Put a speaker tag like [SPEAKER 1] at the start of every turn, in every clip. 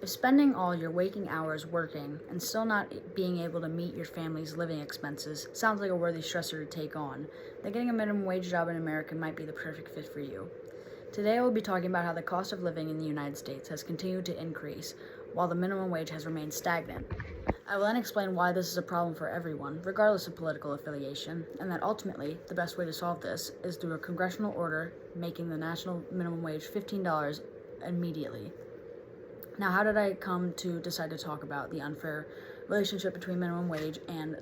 [SPEAKER 1] If spending all your waking hours working and still not being able to meet your family's living expenses sounds like a worthy stressor to take on, then getting a minimum wage job in America might be the perfect fit for you. Today I will be talking about how the cost of living in the United States has continued to increase while the minimum wage has remained stagnant. I will then explain why this is a problem for everyone, regardless of political affiliation, and that ultimately the best way to solve this is through a congressional order making the national minimum wage $15 immediately. Now, how did I come to decide to talk about the unfair relationship between minimum wage and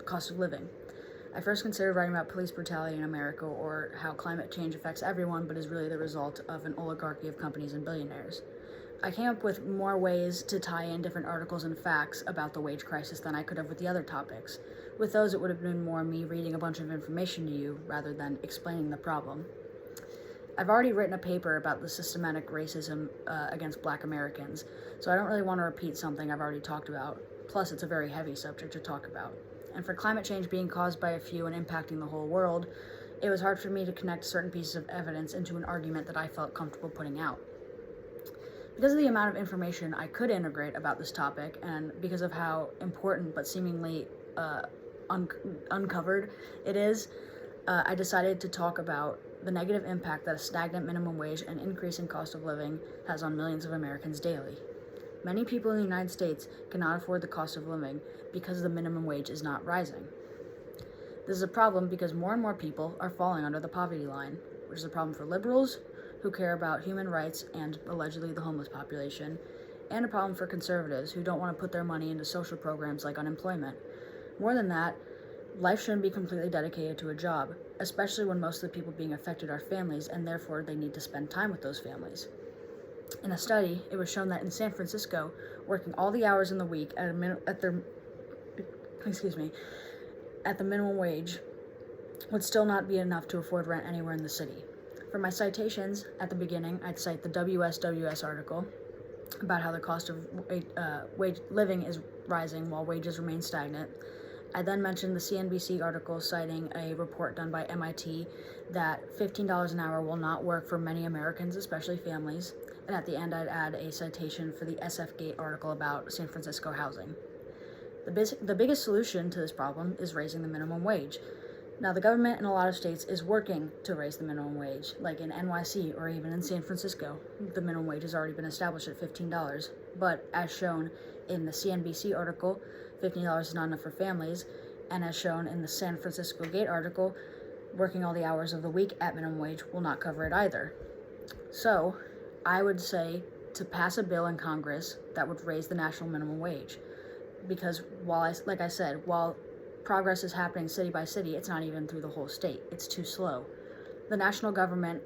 [SPEAKER 1] cost of living? I first considered writing about police brutality in America, or how climate change affects everyone but is really the result of an oligarchy of companies and billionaires. I came up with more ways to tie in different articles and facts about the wage crisis than I could have with the other topics. With those, it would have been more me reading a bunch of information to you rather than explaining the problem. I've already written a paper about the systematic racism against Black Americans, so I don't really want to repeat something I've already talked about. Plus, it's a very heavy subject to talk about. And for climate change being caused by a few and impacting the whole world, it was hard for me to connect certain pieces of evidence into an argument that I felt comfortable putting out. Because of the amount of information I could integrate about this topic, and because of how important but seemingly uncovered it is, I decided to talk about the negative impact that a stagnant minimum wage and increasing cost of living has on millions of Americans daily. Many people in the United States cannot afford the cost of living because the minimum wage is not rising. This is a problem because more and more people are falling under the poverty line, which is a problem for liberals who care about human rights and allegedly the homeless population, and a problem for conservatives who don't want to put their money into social programs like unemployment. More than that, life shouldn't be completely dedicated to a job, especially when most of the people being affected are families, and therefore they need to spend time with those families. In a study, it was shown that in San Francisco, working all the hours in the week at the minimum wage would still not be enough to afford rent anywhere in the city. For my citations at the beginning, I'd cite the WSWS article about how the cost of living is rising while wages remain stagnant. I then mentioned the CNBC article citing a report done by MIT that $15 an hour will not work for many Americans, especially families. And at the end, I'd add a citation for the SF Gate article about San Francisco housing. The biggest solution to this problem is raising the minimum wage. Now, the government in a lot of states is working to raise the minimum wage, like in NYC or even in San Francisco. The minimum wage has already been established at $15. But as shown in the CNBC article, $15 is not enough for families, and as shown in the San Francisco Gate article, working all the hours of the week at minimum wage will not cover it either. So, I would say to pass a bill in Congress that would raise the national minimum wage. Because while progress is happening city by city, it's not even through the whole state. It's too slow. The national government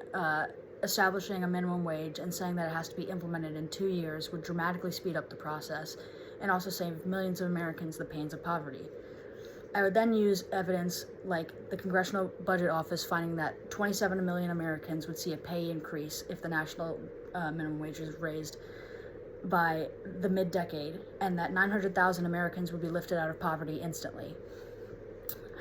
[SPEAKER 1] establishing a minimum wage and saying that it has to be implemented in 2 years would dramatically speed up the process and also save millions of Americans the pains of poverty. I would then use evidence like the Congressional Budget Office finding that 27 million Americans would see a pay increase if the national minimum wage is raised by the mid-decade, and that 900,000 Americans would be lifted out of poverty instantly.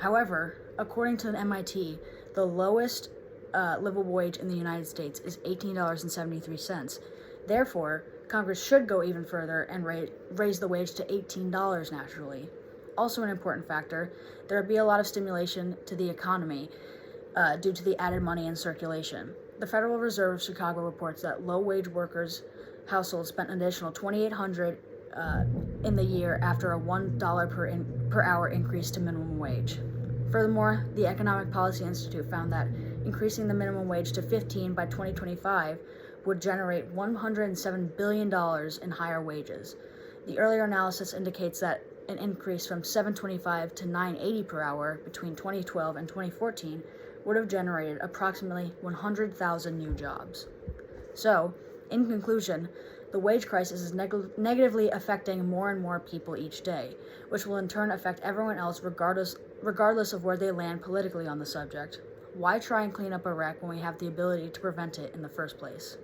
[SPEAKER 1] However, according to MIT, the lowest livable wage in the United States is $18.73. Therefore, Congress should go even further and raise the wage to $18 naturally. Also an important factor, there would be a lot of stimulation to the economy due to the added money in circulation. The Federal Reserve of Chicago reports that low-wage workers' households spent an additional $2,800 in the year after a $1 per hour increase to minimum wage. Furthermore, the Economic Policy Institute found that increasing the minimum wage to $15 by 2025 would generate $107 billion in higher wages. The earlier analysis indicates that an increase from $7.25 to $9.80 per hour between 2012 and 2014 would have generated approximately 100,000 new jobs. So, in conclusion, the wage crisis is negatively affecting more and more people each day, which will in turn affect everyone else regardless of where they land politically on the subject. Why try and clean up a wreck when we have the ability to prevent it in the first place?